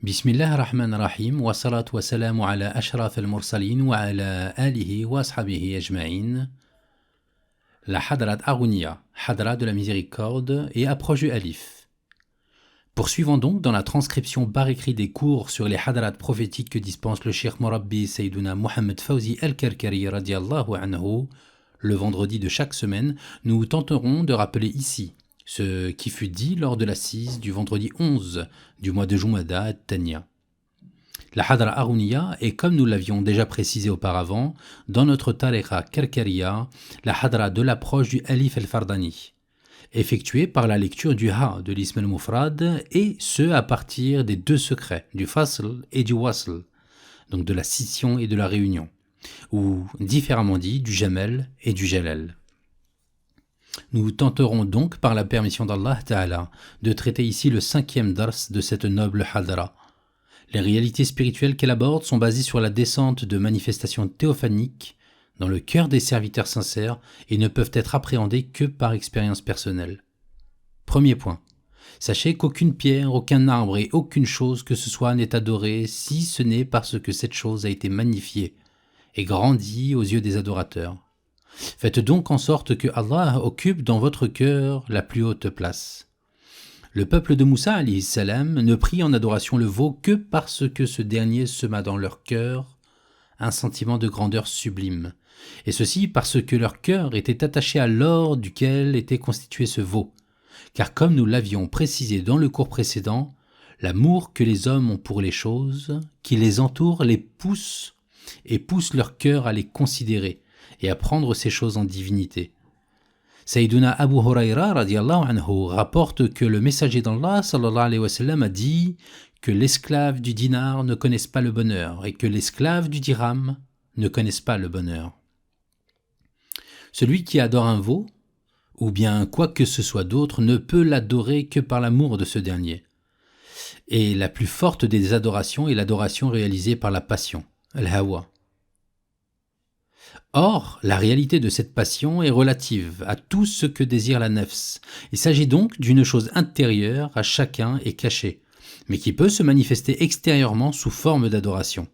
Bismillah ar-Rahman ar-Rahim, wa salatu wa salamu ala ashraf al-mursalin wa ala alihi wa ashabihi ajma'in. La Hadrat Harouniya, Hadra de la Miséricorde et approche du Alif. Poursuivons donc dans la transcription par écrit des cours sur les Hadrat prophétiques que dispense le Cheikh Morabbi Sayyiduna Mohammed Fawzi al-Karkari radiallahu anhu. Le vendredi de chaque semaine, nous tenterons de rappeler ici ce qui fut dit lors de l'assise du vendredi 11 du mois de Jumada at-Tania. La Hadra Harouniya est, comme nous l'avions déjà précisé auparavant, dans notre tariqa Karkariya, la Hadra de l'approche du Alif al-Fardani, effectuée par la lecture du Ha de l'Ism al-Mufrad, et ce à partir des deux secrets, du Fasl et du Wasl, donc de la scission et de la réunion, ou différemment dit, du Jamel et du Jalal. Nous tenterons donc, par la permission d'Allah Ta'ala, de traiter ici le 5e dars de cette noble Hadra. Les réalités spirituelles qu'elle aborde sont basées sur la descente de manifestations théophaniques dans le cœur des serviteurs sincères et ne peuvent être appréhendées que par expérience personnelle. Premier point. Sachez qu'aucune pierre, aucun arbre et aucune chose que ce soit n'est adorée si ce n'est parce que cette chose a été magnifiée et grandie aux yeux des adorateurs. Faites donc en sorte que Allah occupe dans votre cœur la plus haute place. Le peuple de Moussa alayhi salam ne prit en adoration le veau que parce que ce dernier sema dans leur cœur un sentiment de grandeur sublime, et ceci parce que leur cœur était attaché à l'or duquel était constitué ce veau, car comme nous l'avions précisé dans le cours précédent, l'amour que les hommes ont pour les choses qui les entourent les pousse et pousse leur cœur à les considérer et à prendre ces choses en divinité. Sayyiduna Abu Huraira radiallahu anhu rapporte que le messager d'Allah sallallahu alayhi wa sallam a dit que l'esclave du dinar ne connaisse pas le bonheur et que l'esclave du dirham ne connaisse pas le bonheur. Celui qui adore un veau, ou bien quoi que ce soit d'autre, ne peut l'adorer que par l'amour de ce dernier. Et la plus forte des adorations est l'adoration réalisée par la passion, al-hawa. Or, la réalité de cette passion est relative à tout ce que désire la nefs. Il s'agit donc d'une chose intérieure à chacun et cachée, mais qui peut se manifester extérieurement sous forme d'adoration.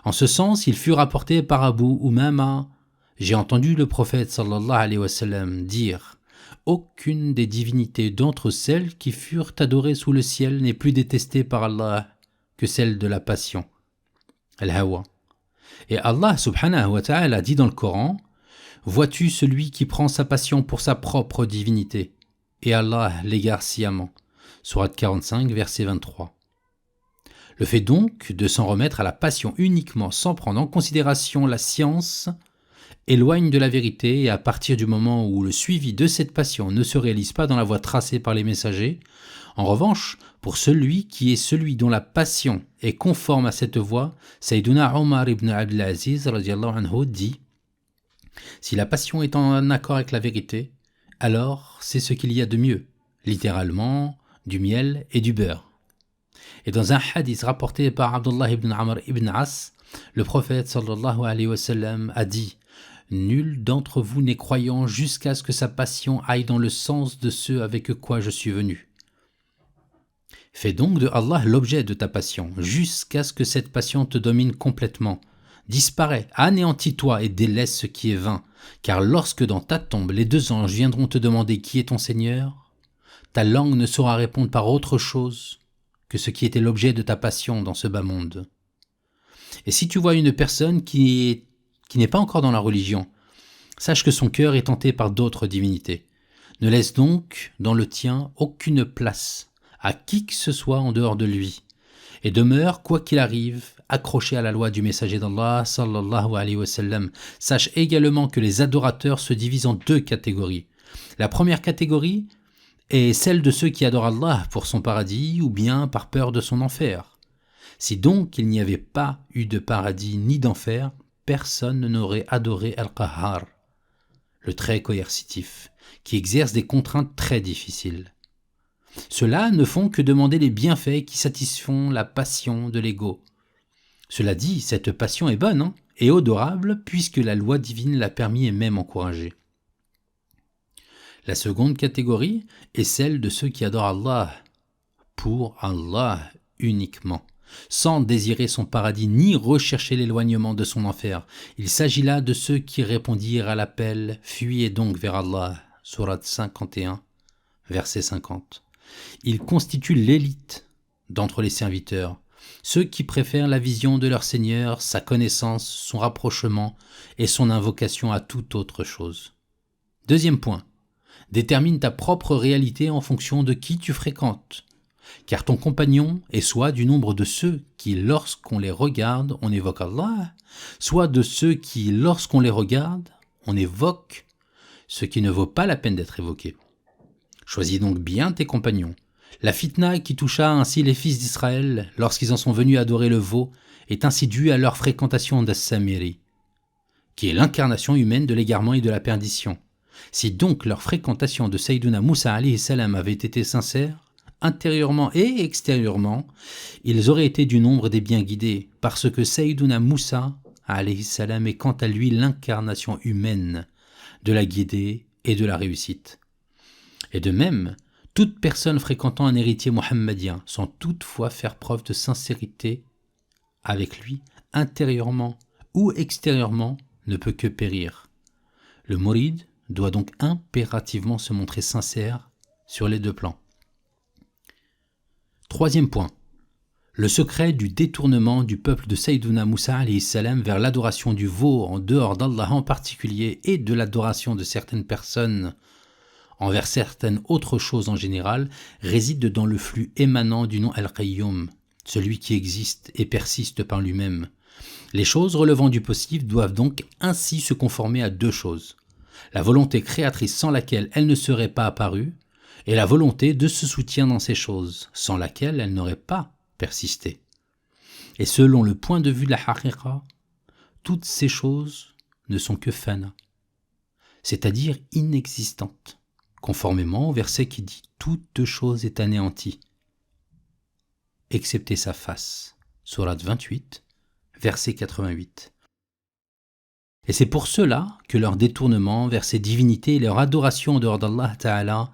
En ce sens, il fut rapporté par Abu Umama: « J'ai entendu le prophète sallallahu alayhi wa sallam dire « Aucune des divinités d'entre celles qui furent adorées sous le ciel n'est plus détestée par Allah que celle de la passion. » Al-Hawa. Et Allah subhanahu wa ta'ala dit dans le Coran: « Vois-tu celui qui prend sa passion pour sa propre divinité, et Allah l'égare sciemment. » Sourate 45, verset 23. Le fait donc de s'en remettre à la passion uniquement sans prendre en considération la science éloigne de la vérité, et à partir du moment où le suivi de cette passion ne se réalise pas dans la voie tracée par les messagers, en revanche, pour celui qui est celui dont la passion est conforme à cette voie, Sayyiduna Omar ibn Abdelaziz radiallahu anhu dit: « Si la passion est en accord avec la vérité, alors c'est ce qu'il y a de mieux, littéralement du miel et du beurre. » Et dans un hadith rapporté par Abdullah ibn Amr ibn As, le prophète sallallahu alayhi wa sallam a dit: « Nul d'entre vous n'est croyant jusqu'à ce que sa passion aille dans le sens de ce avec quoi je suis venu. » Fais donc de Allah l'objet de ta passion, jusqu'à ce que cette passion te domine complètement. Disparais, anéantis-toi et délaisse ce qui est vain, car lorsque dans ta tombe les deux anges viendront te demander qui est ton Seigneur, ta langue ne saura répondre par autre chose que ce qui était l'objet de ta passion dans ce bas monde. Et si tu vois une personne qui n'est pas encore dans la religion, sache que son cœur est tenté par d'autres divinités. Ne laisse donc dans le tien aucune place à qui que ce soit en dehors de lui, et demeure, quoi qu'il arrive, accroché à la loi du messager d'Allah sallallahu alayhi wa sallam. Sache également que les adorateurs se divisent en deux catégories. La première catégorie est celle de ceux qui adorent Allah pour son paradis ou bien par peur de son enfer. Si donc il n'y avait pas eu de paradis ni d'enfer, personne n'aurait adoré Al-Qahhar, le très coercitif, qui exerce des contraintes très difficiles. Ceux-là ne font que demander les bienfaits qui satisfont la passion de l'ego. Cela dit, cette passion est bonne et odorable puisque la loi divine l'a permis et même encouragé. La seconde catégorie est celle de ceux qui adorent Allah pour Allah uniquement, sans désirer son paradis ni rechercher l'éloignement de son enfer. Il s'agit là de ceux qui répondirent à l'appel « Fuyez donc vers Allah » Sourate 51, verset 50. Ils constituent l'élite d'entre les serviteurs, ceux qui préfèrent la vision de leur Seigneur, sa connaissance, son rapprochement et son invocation à toute autre chose. Deuxième point, détermine ta propre réalité en fonction de qui tu fréquentes, car ton compagnon est soit du nombre de ceux qui, lorsqu'on les regarde, on évoque Allah, soit de ceux qui, lorsqu'on les regarde, on évoque ce qui ne vaut pas la peine d'être évoqué. Choisis donc bien tes compagnons. La fitna qui toucha ainsi les fils d'Israël lorsqu'ils en sont venus adorer le veau est ainsi due à leur fréquentation d'As-Samiri, qui est l'incarnation humaine de l'égarement et de la perdition. Si donc leur fréquentation de Sayyiduna Moussa alayhi salam avait été sincère, intérieurement et extérieurement, ils auraient été du nombre des bien guidés, parce que Sayyiduna Moussa alayhi salam est quant à lui l'incarnation humaine de la guidée et de la réussite. Et de même, toute personne fréquentant un héritier mohammedien, sans toutefois faire preuve de sincérité avec lui, intérieurement ou extérieurement, ne peut que périr. Le mouride doit donc impérativement se montrer sincère sur les deux plans. Troisième point, le secret du détournement du peuple de Sayyiduna Moussa alayhi salam vers l'adoration du veau en dehors d'Allah en particulier et de l'adoration de certaines personnes envers certaines autres choses en général, réside dans le flux émanant du nom Al-Qayyum, celui qui existe et persiste par lui-même. Les choses relevant du possible doivent donc ainsi se conformer à deux choses. La volonté créatrice sans laquelle elle ne serait pas apparue, et la volonté de ce soutien dans ces choses, sans laquelle elle n'aurait pas persisté. Et selon le point de vue de la haqiqa, toutes ces choses ne sont que fana, c'est-à-dire inexistantes, conformément au verset qui dit « toute chose est anéantie », excepté sa face, sourate 28, verset 88. Et c'est pour cela que leur détournement vers ces divinités et leur adoration en dehors d'Allah Ta'ala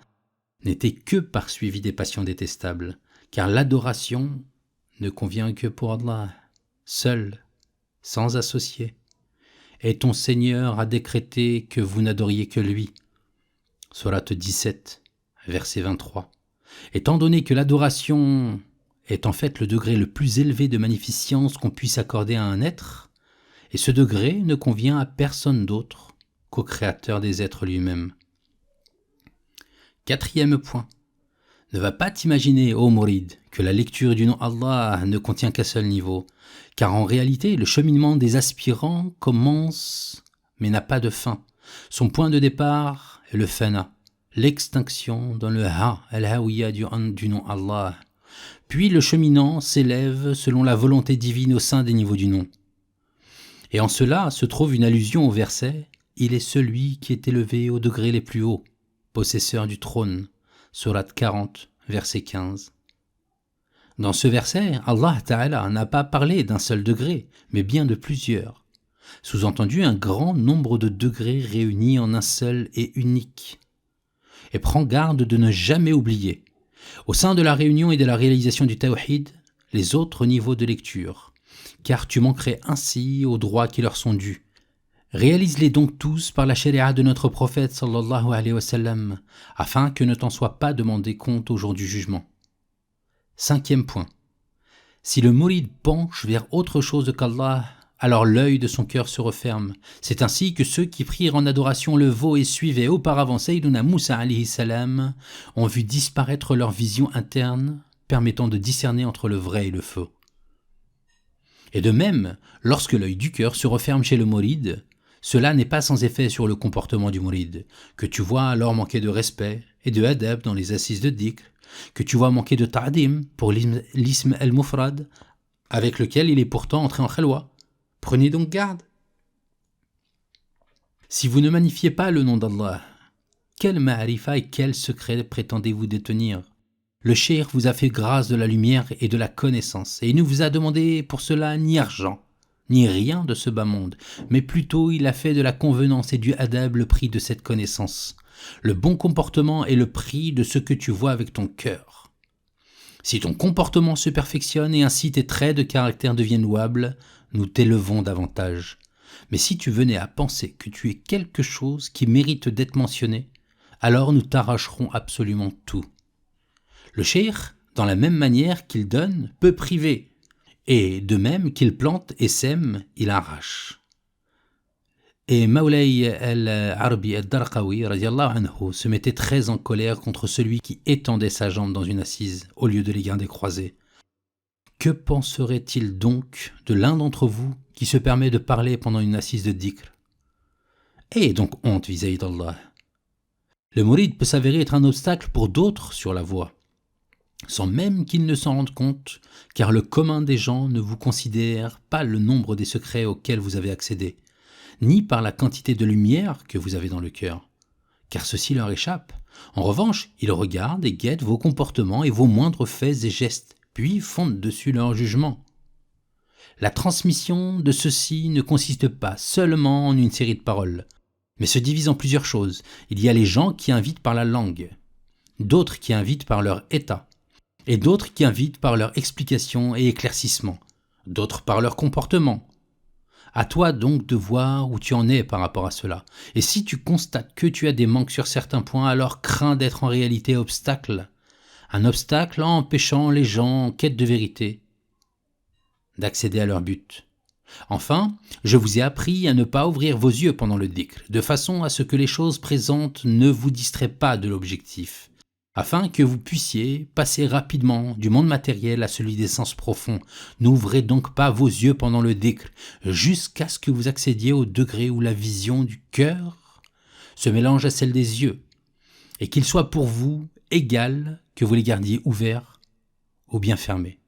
n'était que par suivi des passions détestables, car l'adoration ne convient que pour Allah, seul, sans associé. Et ton Seigneur a décrété que vous n'adoriez que lui. Sourate 17, verset 23. Étant donné que l'adoration est en fait le degré le plus élevé de magnificence qu'on puisse accorder à un être, et ce degré ne convient à personne d'autre qu'au Créateur des êtres lui-même. Quatrième point. Ne va pas t'imaginer, ô mouride, que la lecture du nom Allah ne contient qu'un seul niveau, car en réalité, le cheminement des aspirants commence, mais n'a pas de fin. Son point de départ est le fana, l'extinction dans le ha, al-hawiya du nom Allah. Puis le cheminant s'élève selon la volonté divine au sein des niveaux du nom. Et en cela se trouve une allusion au verset « Il est celui qui est élevé aux degrés les plus hauts, possesseur du trône » Sourate 40, verset 15. Dans ce verset, Allah Ta'ala n'a pas parlé d'un seul degré, mais bien de plusieurs. Sous-entendu, un grand nombre de degrés réunis en un seul et unique. Et prends garde de ne jamais oublier, au sein de la réunion et de la réalisation du tawhid, les autres niveaux de lecture, car tu manquerais ainsi aux droits qui leur sont dus. Réalise-les donc tous par la sharia de notre prophète sallallahu alayhi wa sallam, afin que ne t'en soit pas demandé compte au jour du jugement. Cinquième point. Si le mouride penche vers autre chose qu'Allah, alors l'œil de son cœur se referme. C'est ainsi que ceux qui prirent en adoration le veau et suivaient auparavant Sayyiduna Moussa alayhi salam ont vu disparaître leur vision interne, permettant de discerner entre le vrai et le faux. Et de même, lorsque l'œil du cœur se referme chez le mouride, cela n'est pas sans effet sur le comportement du mouride, que tu vois alors manquer de respect et de adab dans les assises de dhikr, que tu vois manquer de ta'dim pour l'ism al-mufrad, avec lequel il est pourtant entré en khalwa. Prenez donc garde. Si vous ne magnifiez pas le nom d'Allah, quel ma'arifa et quel secret prétendez-vous détenir ? Le cheikh vous a fait grâce de la lumière et de la connaissance, et il ne vous a demandé pour cela ni argent, ni rien de ce bas monde, mais plutôt il a fait de la convenance et du adab le prix de cette connaissance. Le bon comportement est le prix de ce que tu vois avec ton cœur. Si ton comportement se perfectionne et ainsi tes traits de caractère deviennent louables, nous t'élevons davantage. Mais si tu venais à penser que tu es quelque chose qui mérite d'être mentionné, alors nous t'arracherons absolument tout. Le cheikh, dans la même manière qu'il donne, peut priver, et de même qu'il plante et sème, il arrache. Et Mawlay al-Arbi al-Darqawi radiallahu anhu se mettait très en colère contre celui qui étendait sa jambe dans une assise au lieu de les garder croisées. Que penserait-il donc de l'un d'entre vous qui se permet de parler pendant une assise de dhikr? Ayez donc honte vis-à-vis d'Allah. Le mouride peut s'avérer être un obstacle pour d'autres sur la voie, sans même qu'ils ne s'en rendent compte, car le commun des gens ne vous considère pas le nombre des secrets auxquels vous avez accédé, ni par la quantité de lumière que vous avez dans le cœur, car ceci leur échappe. En revanche, ils regardent et guettent vos comportements et vos moindres faits et gestes, puis fondent dessus leur jugement. La transmission de ceci ne consiste pas seulement en une série de paroles, mais se divise en plusieurs choses. Il y a les gens qui invitent par la langue, d'autres qui invitent par leur état, et d'autres qui invitent par leur explication et éclaircissement, d'autres par leur comportement. À toi donc de voir où tu en es par rapport à cela. Et si tu constates que tu as des manques sur certains points, alors crains d'être en réalité obstacle. Un obstacle empêchant les gens en quête de vérité d'accéder à leur but. Enfin, je vous ai appris à ne pas ouvrir vos yeux pendant le dhikr, de façon à ce que les choses présentes ne vous distraient pas de l'objectif, afin que vous puissiez passer rapidement du monde matériel à celui des sens profonds. N'ouvrez donc pas vos yeux pendant le dhikr, jusqu'à ce que vous accédiez au degré où la vision du cœur se mélange à celle des yeux, et qu'il soit pour vous égal que vous les gardiez ouverts ou bien fermés.